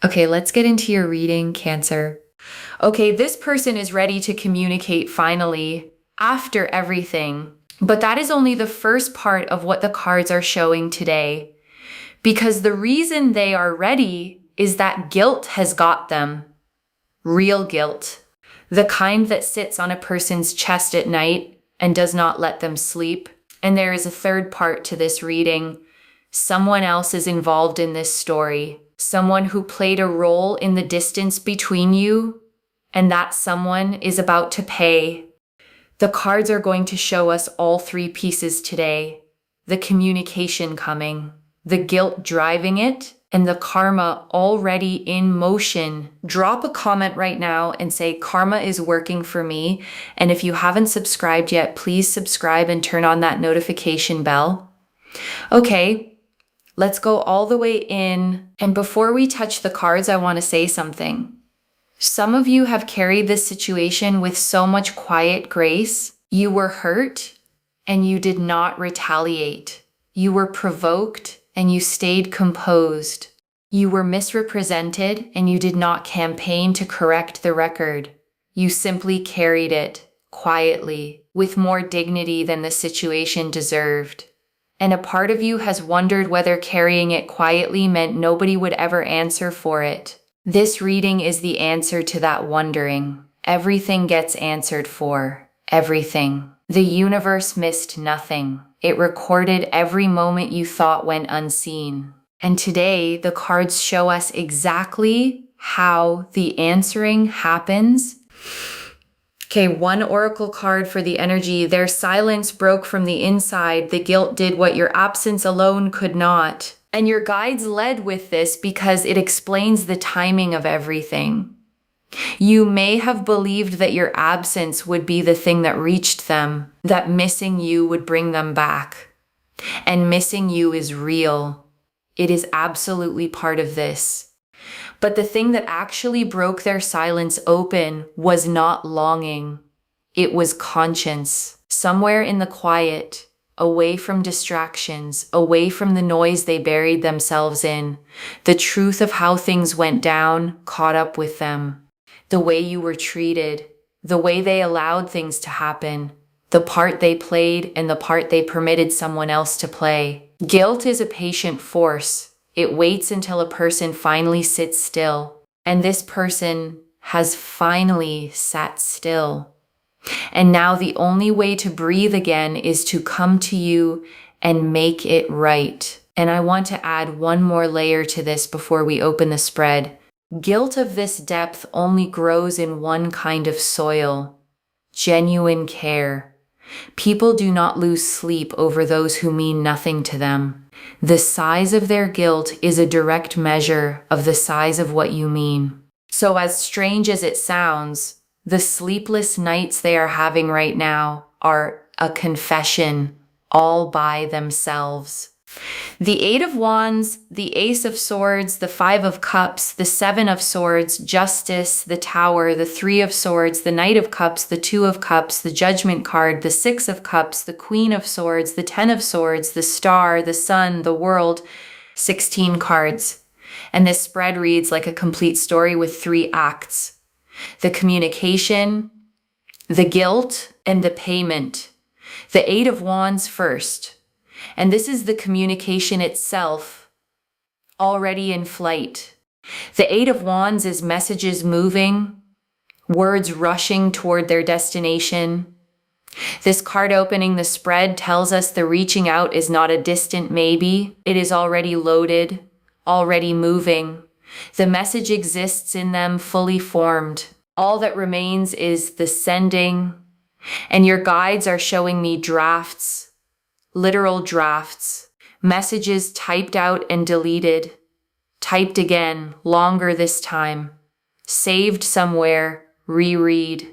Okay, let's get into your reading, Cancer. Okay, this person is ready to communicate finally after everything. But that is only the first part of what the cards are showing today. Because the reason they are ready is that guilt has got them. Real guilt. The kind that sits on a person's chest at night and does not let them sleep. And there is a third part to this reading. Someone else is involved in this story. Someone who played a role in the distance between you, and that someone is about to pay. The cards are going to show us all three pieces today. The communication coming, the guilt driving it, and the karma already in motion. Drop a comment right now and say, karma is working for me. And if you haven't subscribed yet, please subscribe and turn on that notification bell. Okay. Let's go all the way in. And before we touch the cards, I want to say something. Some of you have carried this situation with so much quiet grace. You were hurt and you did not retaliate. You were provoked and you stayed composed. You were misrepresented and you did not campaign to correct the record. You simply carried it quietly with more dignity than the situation deserved. And a part of you has wondered whether carrying it quietly meant nobody would ever answer for it. This reading is the answer to that wondering. Everything gets answered for. Everything. The universe missed nothing. It recorded every moment you thought went unseen. And today, the cards show us exactly how the answering happens. Okay, one oracle card for the energy. Their silence broke from the inside. The guilt did what your absence alone could not. And your guides led with this because it explains the timing of everything. You may have believed that your absence would be the thing that reached them, that missing you would bring them back. And missing you is real. It is absolutely part of this. But the thing that actually broke their silence open was not longing. It was conscience. Somewhere in the quiet, away from distractions, away from the noise they buried themselves in, the truth of how things went down caught up with them. The way you were treated, the way they allowed things to happen, the part they played and the part they permitted someone else to play. Guilt is a patient force. It waits until a person finally sits still. And this person has finally sat still. And now the only way to breathe again is to come to you and make it right. And I want to add one more layer to this before we open the spread. Guilt of this depth only grows in one kind of soil. Genuine care. People do not lose sleep over those who mean nothing to them. The size of their guilt is a direct measure of the size of what you mean. So as strange as it sounds, the sleepless nights they are having right now are a confession all by themselves. The Eight of Wands, the Ace of Swords, the Five of Cups, the Seven of Swords, Justice, the Tower, the Three of Swords, the Knight of Cups, the Two of Cups, the Judgment card, the Six of Cups, the Queen of Swords, the Ten of Swords, the Star, the Sun, the World, 16 cards. And this spread reads like a complete story with 3 acts. The communication, the guilt, and the payment. The Eight of Wands first. And this is the communication itself, already in flight. The Eight of Wands is messages moving, words rushing toward their destination. This card opening the spread tells us the reaching out is not a distant maybe. It is already loaded, already moving. The message exists in them fully formed. All that remains is the sending. And your guides are showing me drafts. Literal drafts, messages typed out and deleted, typed again, longer this time, saved somewhere, reread.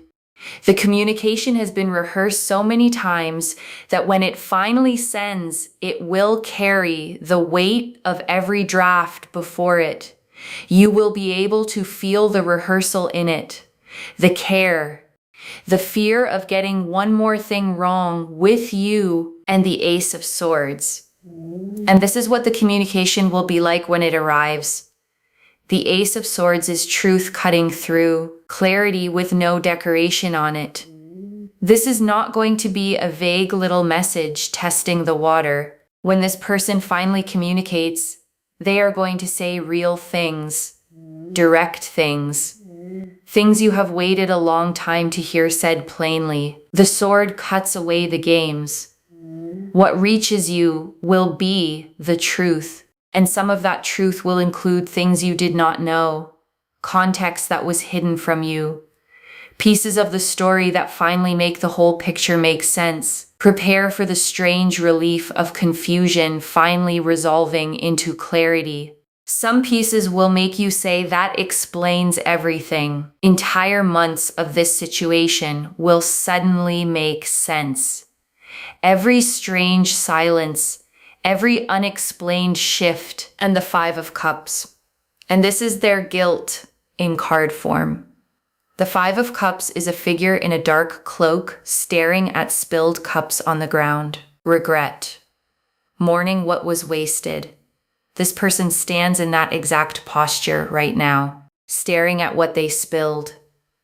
The communication has been rehearsed so many times that when it finally sends, it will carry the weight of every draft before it. You will be able to feel the rehearsal in it, the care, the fear of getting one more thing wrong with you and the Ace of Swords. And this is what the communication will be like when it arrives. The Ace of Swords is truth cutting through, clarity with no decoration on it. This is not going to be a vague little message testing the water. When this person finally communicates, they are going to say real things, direct things, things you have waited a long time to hear said plainly. The sword cuts away the games. What reaches you will be the truth, and some of that truth will include things you did not know, context that was hidden from you, pieces of the story that finally make the whole picture make sense. Prepare for the strange relief of confusion finally resolving into clarity. Some pieces will make you say that explains everything. Entire months of this situation will suddenly make sense. Every strange silence, every unexplained shift, and the Five of Cups. And this is their guilt in card form. The Five of Cups is a figure in a dark cloak staring at spilled cups on the ground. Regret. Mourning what was wasted. This person stands in that exact posture right now, staring at what they spilled.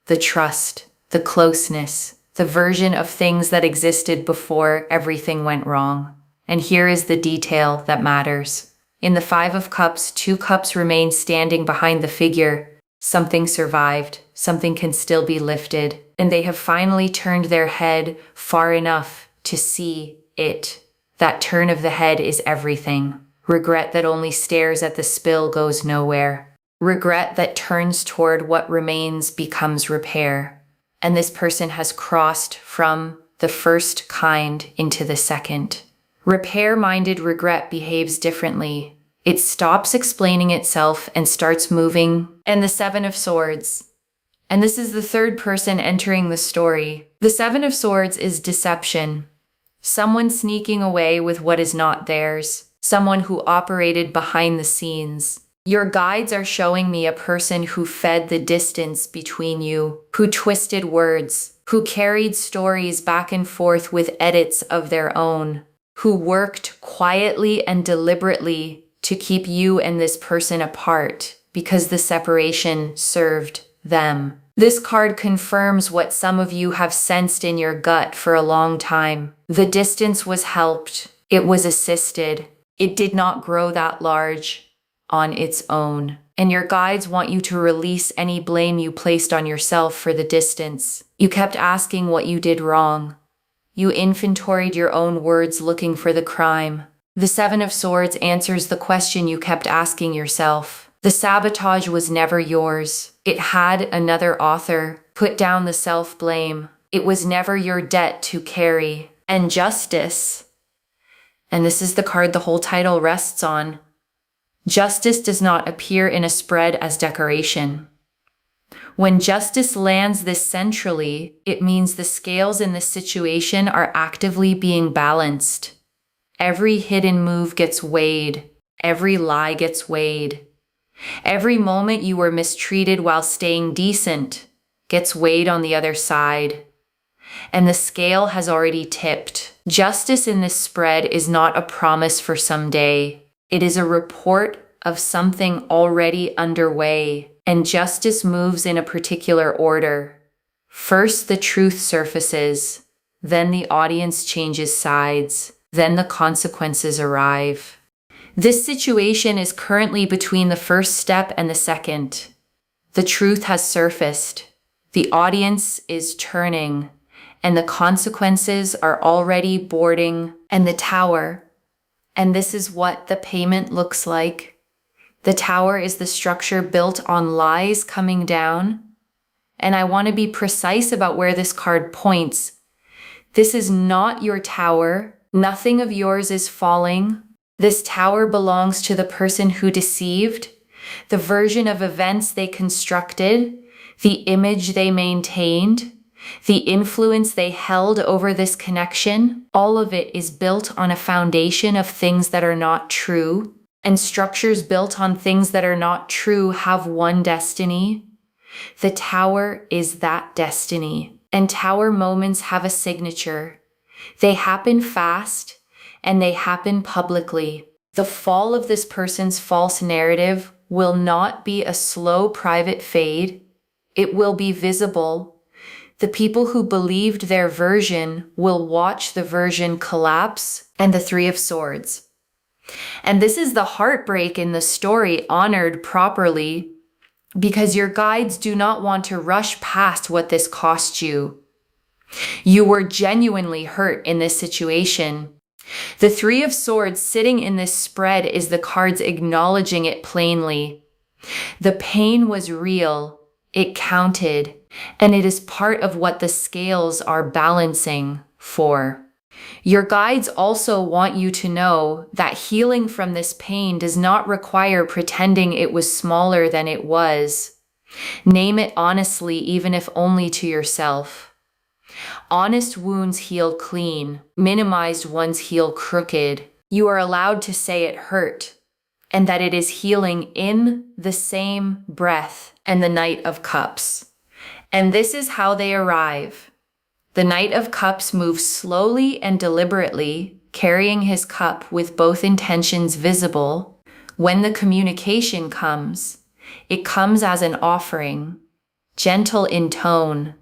The trust, the closeness, the version of things that existed before everything went wrong. And here is the detail that matters. In the Five of Cups, 2 cups remain standing behind the figure. Something survived, something can still be lifted, and they have finally turned their head far enough to see it. That turn of the head is everything. Regret that only stares at the spill goes nowhere. Regret that turns toward what remains becomes repair. And this person has crossed from the first kind into the second. Repair-minded regret behaves differently. It stops explaining itself and starts moving. And the Seven of Swords. And this is the third person entering the story. The Seven of Swords is deception. Someone sneaking away with what is not theirs. Someone who operated behind the scenes. Your guides are showing me a person who fed the distance between you, who twisted words, who carried stories back and forth with edits of their own, who worked quietly and deliberately to keep you and this person apart because the separation served them. This card confirms what some of you have sensed in your gut for a long time. The distance was helped. It was assisted. It did not grow that large on its own. And your guides want you to release any blame you placed on yourself for the distance. You kept asking what you did wrong. You inventoried your own words looking for the crime. The Seven of Swords answers the question you kept asking yourself. The sabotage was never yours. It had another author. Put down the self-blame. It was never your debt to carry. And justice. And this is the card the whole title rests on. Justice does not appear in a spread as decoration. When justice lands this centrally, it means the scales in this situation are actively being balanced. Every hidden move gets weighed. Every lie gets weighed. Every moment you were mistreated while staying decent gets weighed on the other side. And the scale has already tipped. Justice in this spread is not a promise for someday. It is a report of something already underway. And justice moves in a particular order. First, the truth surfaces. Then the audience changes sides. Then the consequences arrive. This situation is currently between the first step and the second. The truth has surfaced. The audience is turning. And the consequences are already boarding. And the tower. And this is what the payment looks like. The tower is the structure built on lies coming down. And I want to be precise about where this card points. This is not your tower. Nothing of yours is falling. This tower belongs to the person who deceived, the version of events they constructed, the image they maintained, the influence they held over this connection. All of it is built on a foundation of things that are not true. And structures built on things that are not true have one destiny. The tower is that destiny. And tower moments have a signature. They happen fast, and they happen publicly. The fall of this person's false narrative will not be a slow private fade. It will be visible. The people who believed their version will watch the version collapse. And the Three of Swords. And this is the heartbreak in the story honored properly, because your guides do not want to rush past what this cost you. You were genuinely hurt in this situation. The Three of Swords sitting in this spread is the cards acknowledging it plainly. The pain was real, it counted, and it is part of what the scales are balancing for. Your guides also want you to know that healing from this pain does not require pretending it was smaller than it was. Name it honestly, even if only to yourself. Honest wounds heal clean, minimized ones heal crooked. You are allowed to say it hurt, and that it is healing in the same breath. And the Knight of Cups. And this is how they arrive. The Knight of Cups moves slowly and deliberately, carrying his cup with both intentions visible. When the communication comes, it comes as an offering, gentle in tone,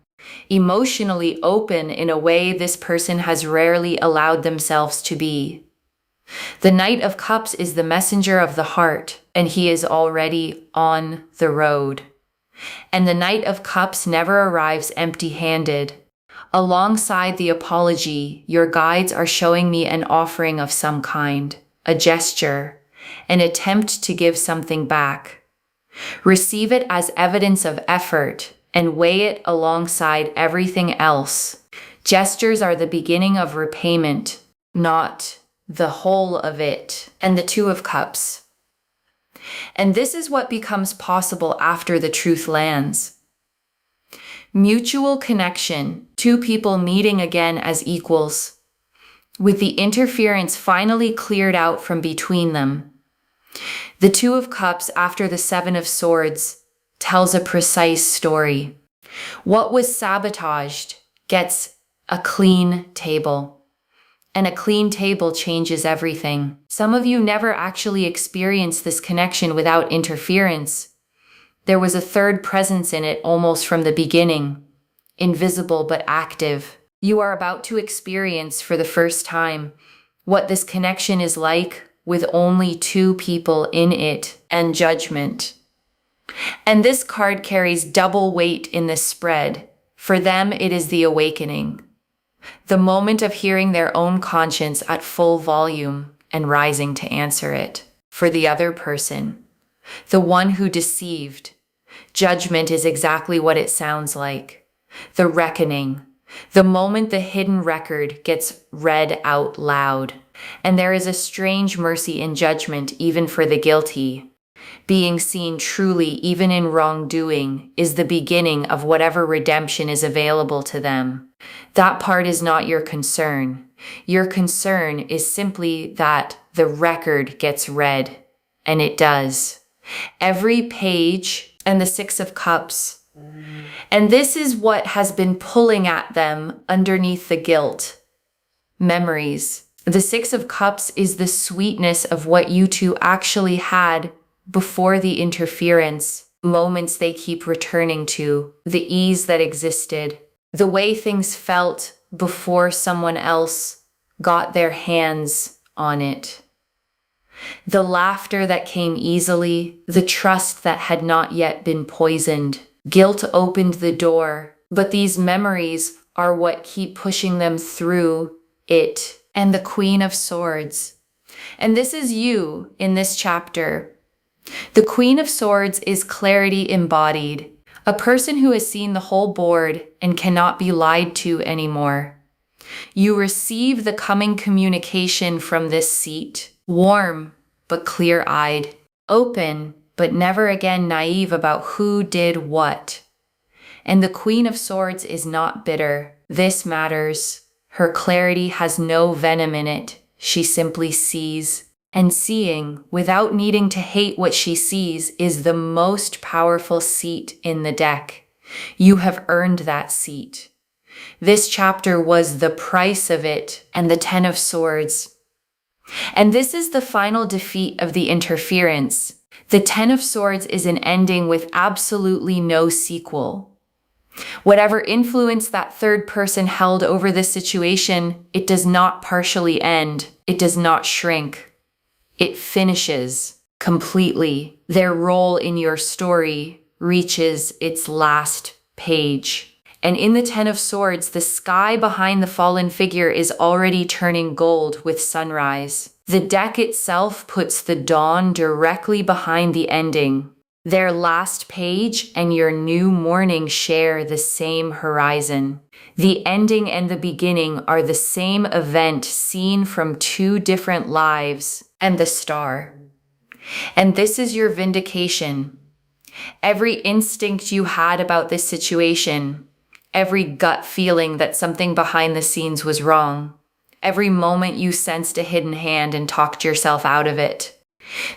emotionally open in a way this person has rarely allowed themselves to be. The Knight of Cups is the messenger of the heart, and he is already on the road. And the Knight of Cups never arrives empty-handed. Alongside the apology, your guides are showing me an offering of some kind, a gesture, an attempt to give something back. Receive it as evidence of effort and weigh it alongside everything else. Gestures are the beginning of repayment, not the whole of it. And the Two of Cups. And this is what becomes possible after the truth lands. Mutual connection, two people meeting again as equals, with the interference finally cleared out from between them. The Two of Cups after the Seven of Swords tells a precise story. What was sabotaged gets a clean table, and a clean table changes everything. Some of you never actually experienced this connection without interference. There was a third presence in it almost from the beginning, invisible but active. You are about to experience for the first time what this connection is like with only two people in it and judgment. And this card carries double weight in this spread. For them, it is the awakening, the moment of hearing their own conscience at full volume and rising to answer it. For the other person, the one who deceived, judgment is exactly what it sounds like. The reckoning, the moment the hidden record gets read out loud. And there is a strange mercy in judgment even for the guilty. Being seen truly even in wrongdoing is the beginning of whatever redemption is available to them. That part is not your concern. Your concern is simply that the record gets read, and it does. Every page. And the Six of Cups. And this is what has been pulling at them underneath the guilt. Memories. The Six of Cups is the sweetness of what you two actually had before the interference. Moments they keep returning to. The ease that existed. The way things felt before someone else got their hands on it. The laughter that came easily, the trust that had not yet been poisoned. Guilt opened the door, but these memories are what keep pushing them through it. And the Queen of Swords. And this is you in this chapter. The Queen of Swords is clarity embodied, a person who has seen the whole board and cannot be lied to anymore. You receive the coming communication from this seat. Warm, but clear-eyed. Open, but never again naive about who did what. And the Queen of Swords is not bitter. This matters. Her clarity has no venom in it. She simply sees. And seeing, without needing to hate what she sees, is the most powerful seat in the deck. You have earned that seat. This chapter was the price of it, and the Ten of Swords. And this is the final defeat of the interference. The Ten of Swords is an ending with absolutely no sequel. Whatever influence that third person held over this situation, it does not partially end. It does not shrink. It finishes completely. Their role in your story reaches its last page. And in the Ten of Swords, the sky behind the fallen figure is already turning gold with sunrise. The deck itself puts the dawn directly behind the ending. Their last page and your new morning share the same horizon. The ending and the beginning are the same event seen from two different lives and the star. And this is your vindication. Every instinct you had about this situation, every gut feeling that something behind the scenes was wrong, every moment you sensed a hidden hand and talked yourself out of it.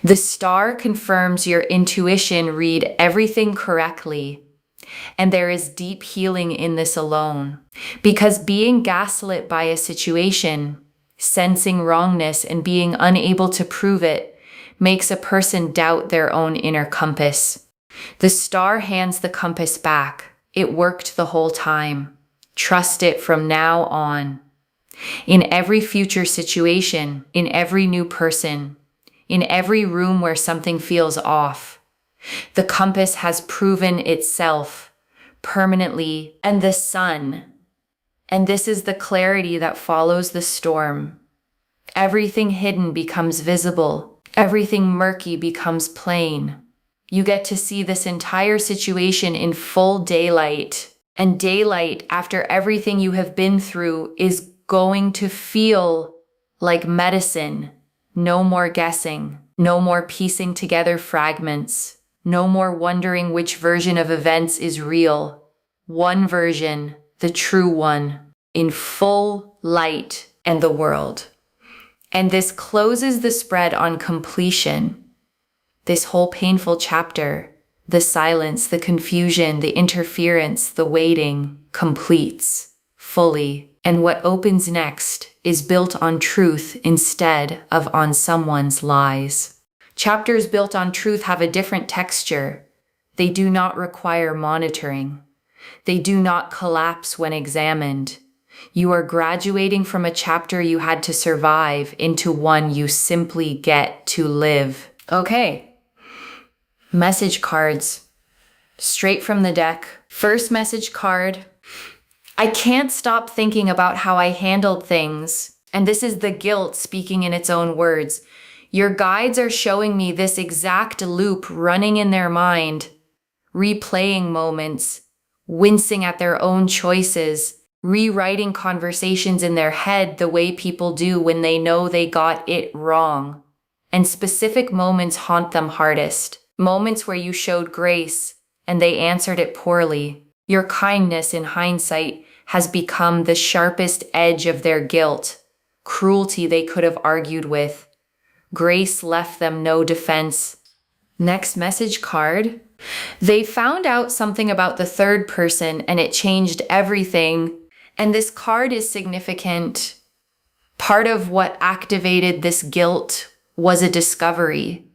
The star confirms your intuition read everything correctly. And there is deep healing in this alone. Because being gaslit by a situation, sensing wrongness and being unable to prove it, makes a person doubt their own inner compass. The star hands the compass back. It worked the whole time. Trust it from now on. In every future situation, in every new person, in every room where something feels off, the compass has proven itself permanently, and the sun. And this is the clarity that follows the storm. Everything hidden becomes visible. Everything murky becomes plain. You get to see this entire situation in full daylight. And daylight, after everything you have been through, is going to feel like medicine. No more guessing. No more piecing together fragments. No more wondering which version of events is real. One version, the true one, in full light and the world. And this closes the spread on completion. This whole painful chapter, the silence, the confusion, the interference, the waiting, completes fully. And what opens next is built on truth instead of on someone's lies. Chapters built on truth have a different texture. They do not require monitoring. They do not collapse when examined. You are graduating from a chapter you had to survive into one you simply get to live. Okay. Message cards. Straight from the deck. First message card. I can't stop thinking about how I handled things. And this is the guilt speaking in its own words. Your guides are showing me this exact loop running in their mind, replaying moments, wincing at their own choices, rewriting conversations in their head the way people do when they know they got it wrong. And specific moments haunt them hardest. Moments where you showed grace and they answered it poorly. Your kindness in hindsight has become the sharpest edge of their guilt, cruelty they could have argued with. Grace left them no defense. Next message card. They found out something about the third person and it changed everything. And this card is significant. Part of what activated this guilt was a discovery.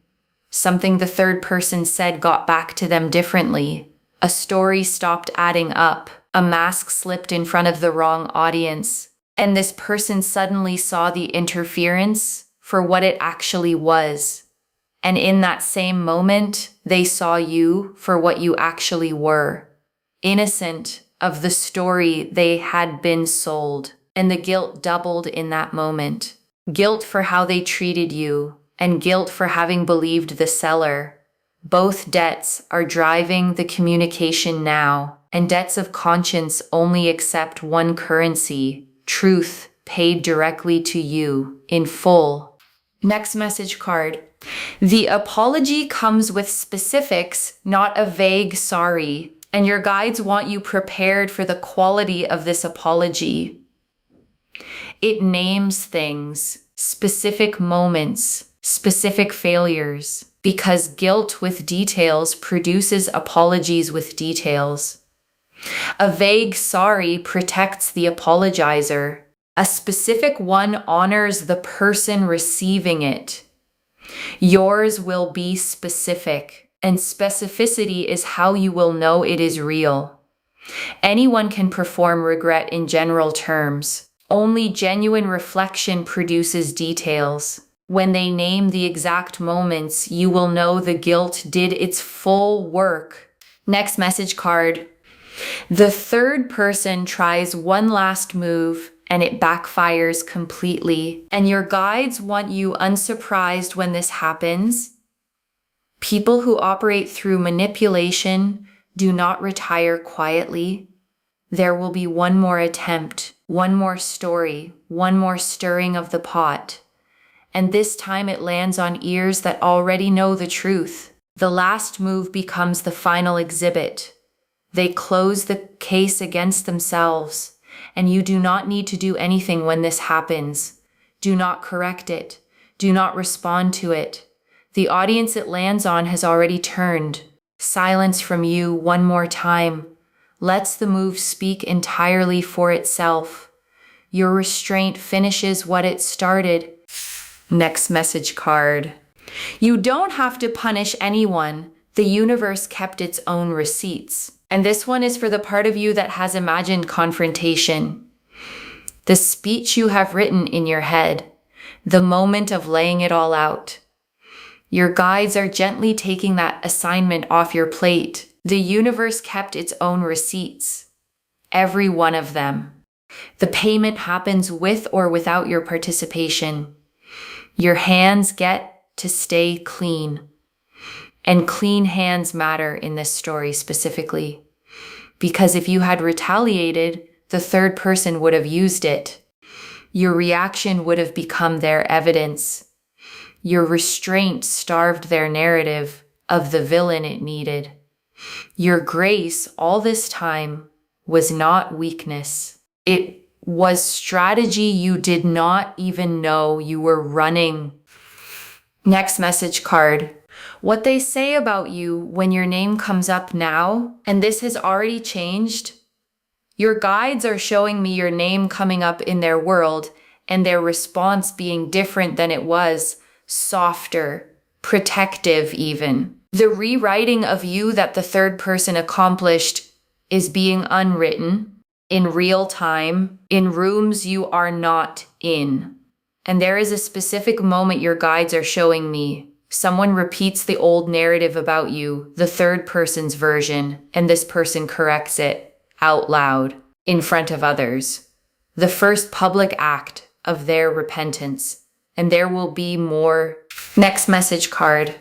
Something the third person said got back to them differently. A story stopped adding up. A mask slipped in front of the wrong audience. And this person suddenly saw the interference for what it actually was. And in that same moment, they saw you for what you actually were. Innocent of the story they had been sold. And the guilt doubled in that moment. Guilt for how they treated you, and guilt for having believed the seller. Both debts are driving the communication now, and debts of conscience only accept one currency, truth paid directly to you in full. Next message card. The apology comes with specifics, not a vague sorry, and your guides want you prepared for the quality of this apology. It names things, specific moments, specific failures, because guilt with details produces apologies with details. A vague sorry protects the apologizer. A specific one honors the person receiving it. Yours will be specific, and specificity is how you will know it is real. Anyone can perform regret in general terms. Only genuine reflection produces details. When they name the exact moments, you will know the guilt did its full work. Next message card. The third person tries one last move and it backfires completely. And your guides want you unsurprised when this happens. People who operate through manipulation do not retire quietly. There will be one more attempt, one more story, one more stirring of the pot. And this time it lands on ears that already know the truth. The last move becomes the final exhibit. They close the case against themselves, and you do not need to do anything when this happens. Do not correct it. Do not respond to it. The audience it lands on has already turned. Silence from you one more time lets the move speak entirely for itself. Your restraint finishes what it started. Next message card. You don't have to punish anyone. The universe kept its own receipts. And this one is for the part of you that has imagined confrontation. The speech you have written in your head. The moment of laying it all out. Your guides are gently taking that assignment off your plate. The universe kept its own receipts. Every one of them. The payment happens with or without your participation. Your hands get to stay clean. And clean hands matter in this story specifically. Because if you had retaliated, the third person would have used it. Your reaction would have become their evidence. Your restraint starved their narrative of the villain it needed. Your grace all this time was not weakness. It was strategy you did not even know you were running. Next message card. What they say about you when your name comes up now, and this has already changed. Your guides are showing me your name coming up in their world and their response being different than it was, softer, protective even. The rewriting of you that the third person accomplished is being unwritten in real time, in rooms you are not in. And there is a specific moment your guides are showing me. Someone repeats the old narrative about you, the third person's version, and this person corrects it out loud in front of others. The first public act of their repentance. And there will be more. Next message card.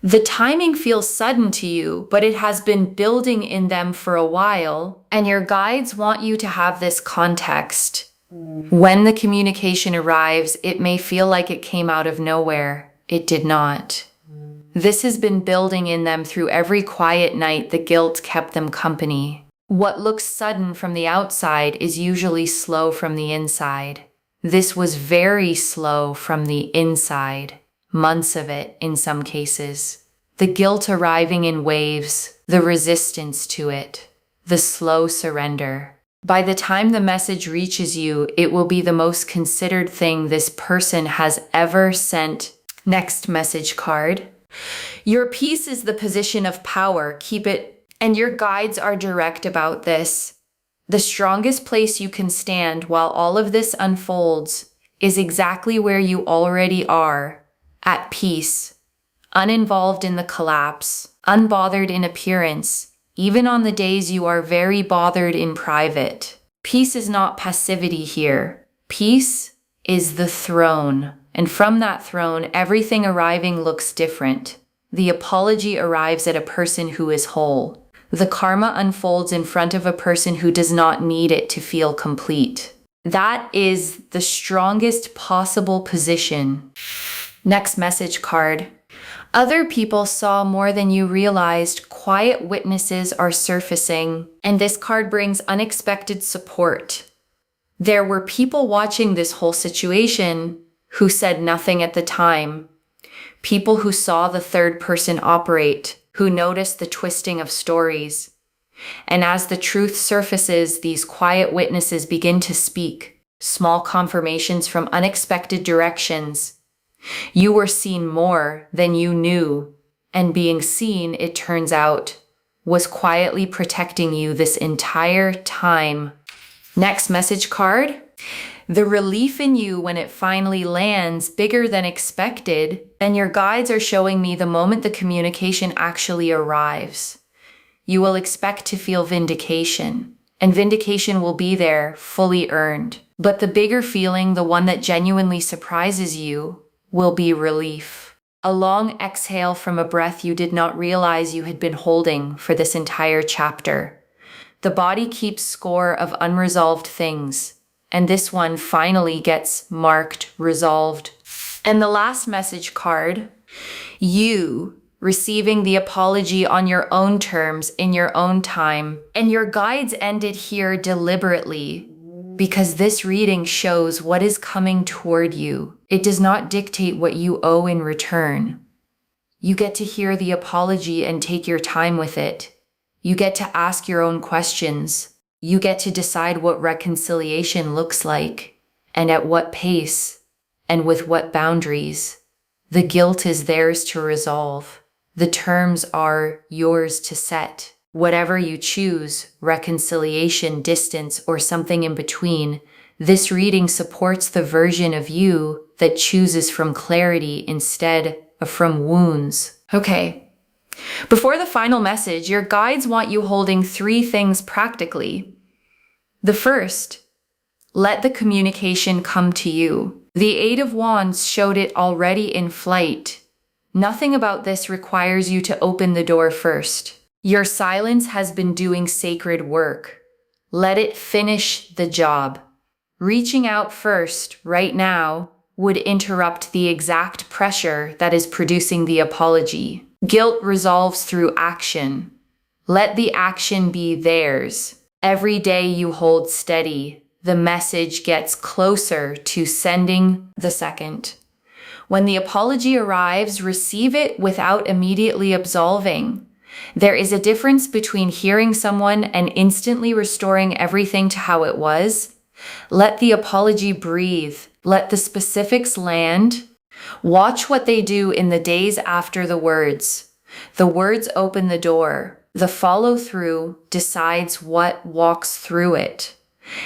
The timing feels sudden to you, but it has been building in them for a while, and your guides want you to have this context. When the communication arrives, it may feel like it came out of nowhere. It did not. This has been building in them through every quiet night the guilt kept them company. What looks sudden from the outside is usually slow from the inside. This was very slow from the inside. Months of it in some cases. The guilt arriving in waves, the resistance to it, the slow surrender. By the time the message reaches you, it will be the most considered thing this person has ever sent. Next message card. Your peace is the position of power. Keep it. And your guides are direct about this. The strongest place you can stand while all of this unfolds is exactly where you already are, at peace, uninvolved in the collapse, unbothered in appearance, even on the days you are very bothered in private. Peace is not passivity here. Peace is the throne. And from that throne, everything arriving looks different. The apology arrives at a person who is whole. The karma unfolds in front of a person who does not need it to feel complete. That is the strongest possible position. Next message card. Other people saw more than you realized. Quiet witnesses are surfacing, and this card brings unexpected support. There were people watching this whole situation who said nothing at the time. People who saw the third person operate, who noticed the twisting of stories. And as the truth surfaces, these quiet witnesses begin to speak. Small confirmations from unexpected directions. You were seen more than you knew, and being seen, it turns out, was quietly protecting you this entire time. Next message card. The relief in you when it finally lands bigger than expected, and your guides are showing me the moment the communication actually arrives. You will expect to feel vindication, and vindication will be there, fully earned. But the bigger feeling, the one that genuinely surprises you, will be relief. A long exhale from a breath you did not realize you had been holding for this entire chapter. The body keeps score of unresolved things, and this one finally gets marked resolved. And the last message card, you receiving the apology on your own terms in your own time. And your guides ended here deliberately because this reading shows what is coming toward you. It does not dictate what you owe in return. You get to hear the apology and take your time with it. You get to ask your own questions. You get to decide what reconciliation looks like, and at what pace, and with what boundaries. The guilt is theirs to resolve. The terms are yours to set. Whatever you choose, reconciliation, distance, or something in between, this reading supports the version of you that chooses from clarity instead of from wounds. Okay. Before the final message, your guides want you holding 3 things practically. The first, let the communication come to you. The 8 of Wands showed it already in flight. Nothing about this requires you to open the door first. Your silence has been doing sacred work. Let it finish the job. Reaching out first, right now, would interrupt the exact pressure that is producing the apology. Guilt resolves through action. Let the action be theirs. Every day you hold steady, the message gets closer to sending the second. When the apology arrives, receive it without immediately absolving. There is a difference between hearing someone and instantly restoring everything to how it was. Let the apology breathe. Let the specifics land. Watch what they do in the days after the words. The words open the door. The follow-through decides what walks through it.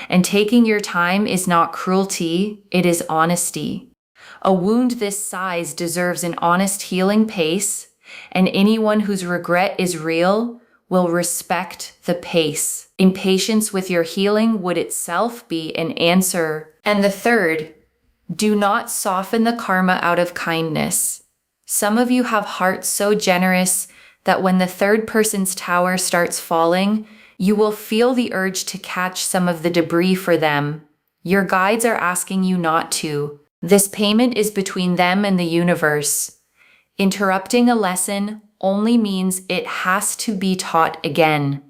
And taking your time is not cruelty, it is honesty. A wound this size deserves an honest healing pace, and anyone whose regret is real will respect the pace. Impatience with your healing would itself be an answer. And the third, do not soften the karma out of kindness. Some of you have hearts so generous that when the third person's tower starts falling, you will feel the urge to catch some of the debris for them. Your guides are asking you not to. This payment is between them and the universe. Interrupting a lesson only means it has to be taught again.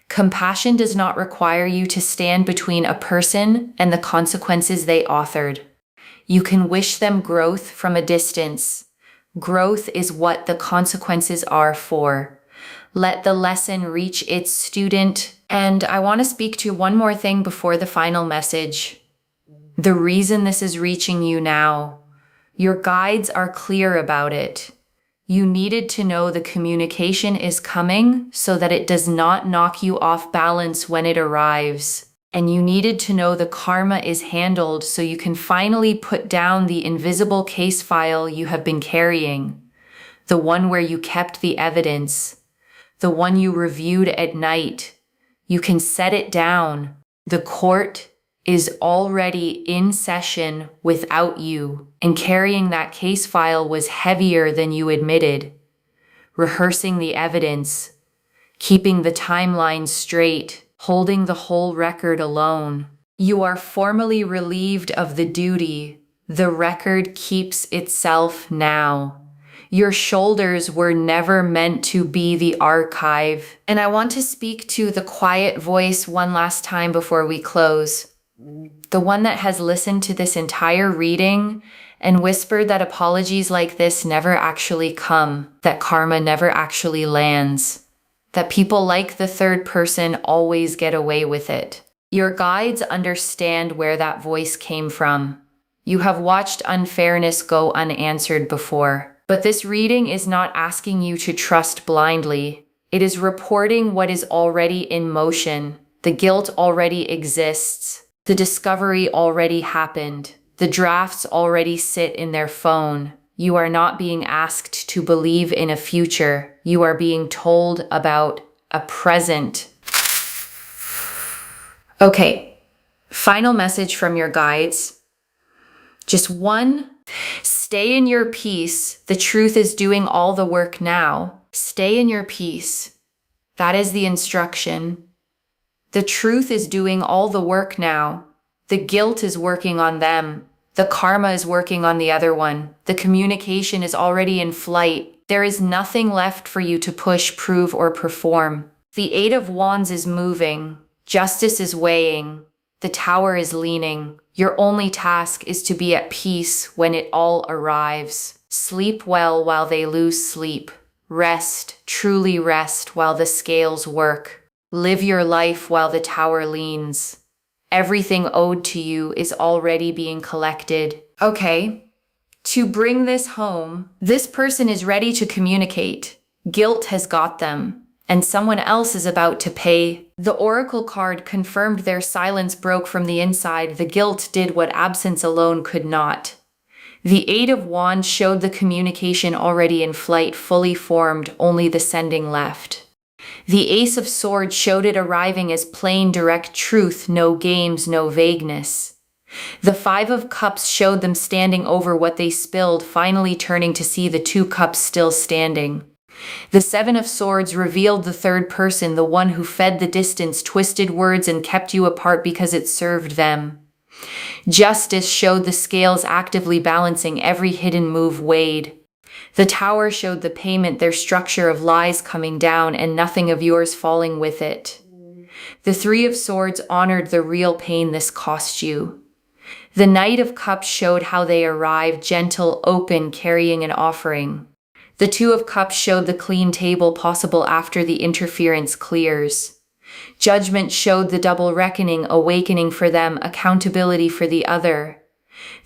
Compassion does not require you to stand between a person and the consequences they authored. You can wish them growth from a distance. Growth is what the consequences are for. Let the lesson reach its student. And I want to speak to one more thing before the final message. The reason this is reaching you now. Your guides are clear about it. You needed to know the communication is coming so that it does not knock you off balance when it arrives. And you needed to know the karma is handled so you can finally put down the invisible case file you have been carrying. The one where you kept the evidence. The one you reviewed at night. You can set it down. The court is already in session without you, and carrying that case file was heavier than you admitted. Rehearsing the evidence, keeping the timeline straight, holding the whole record alone. You are formally relieved of the duty. The record keeps itself now. Your shoulders were never meant to be the archive. And I want to speak to the quiet voice one last time before we close. The one that has listened to this entire reading and whispered that apologies like this never actually come, that karma never actually lands, that people like the third person always get away with it. Your guides understand where that voice came from. You have watched unfairness go unanswered before. But this reading is not asking you to trust blindly. It is reporting what is already in motion. The guilt already exists. The discovery already happened. The drafts already sit in their phone. You are not being asked to believe in a future. You are being told about a present. Okay, final message from your guides. Just one. Stay in your peace. The truth is doing all the work now. Stay in your peace. That is the instruction. The truth is doing all the work now. The guilt is working on them. The karma is working on the other one. The communication is already in flight. There is nothing left for you to push, prove, or perform. The Eight of Wands is moving. Justice is weighing. The Tower is leaning. Your only task is to be at peace when it all arrives. Sleep well while they lose sleep. Rest, truly rest while the scales work. Live your life while the Tower leans. Everything owed to you is already being collected. Okay, to bring this home, this person is ready to communicate. Guilt has got them, and someone else is about to pay. The Oracle card confirmed their silence broke from the inside. The guilt did what absence alone could not. The Eight of Wands showed the communication already in flight, fully formed, only the sending left. The Ace of Swords showed it arriving as plain, direct truth, no games, no vagueness. The Five of Cups showed them standing over what they spilled, finally turning to see the two cups still standing. The Seven of Swords revealed the third person, the one who fed the distance, twisted words, and kept you apart because it served them. Justice showed the scales actively balancing, every hidden move weighed. The Tower showed the payment, their structure of lies coming down and nothing of yours falling with it. The Three of Swords honored the real pain this cost you. The Knight of Cups showed how they arrived, gentle, open, carrying an offering. The Two of Cups showed the clean table possible after the interference clears. Judgment showed the double reckoning, awakening for them, accountability for the other.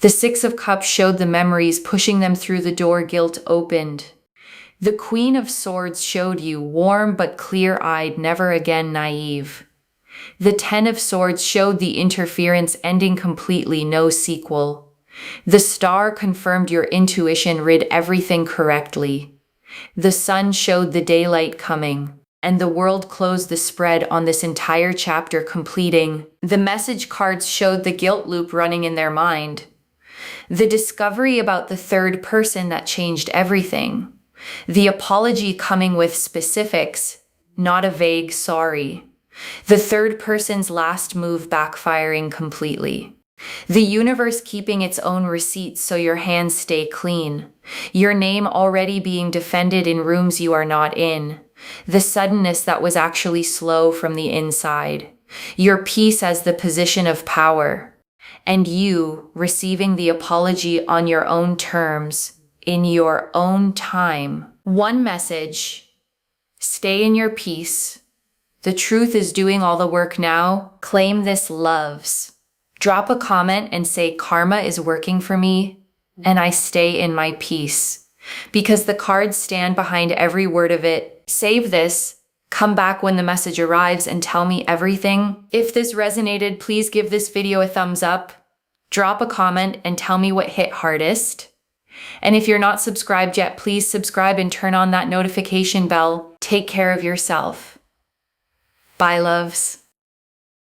The Six of Cups showed the memories, pushing them through the door, guilt opened. The Queen of Swords showed you, warm but clear-eyed, never again naive. The Ten of Swords showed the interference ending completely, no sequel. The Star confirmed your intuition, read everything correctly. The Sun showed the daylight coming, and the world closed the spread on this entire chapter, completing. The message cards showed the guilt loop running in their mind. The discovery about the third person that changed everything. The apology coming with specifics, not a vague sorry. The third person's last move backfiring completely. The universe keeping its own receipts so your hands stay clean. Your name already being defended in rooms you are not in. The suddenness that was actually slow from the inside. Your peace as the position of power. And you receiving the apology on your own terms, in your own time. One message: stay in your peace. The truth is doing all the work now. Claim this, loves. Drop a comment and say karma is working for me and I stay in my peace. Because the cards stand behind every word of it. Save this. Come back when the message arrives and tell me everything. If this resonated, please give this video a thumbs up. Drop a comment and tell me what hit hardest. And if you're not subscribed yet, please subscribe and turn on that notification bell. Take care of yourself. Bye, loves.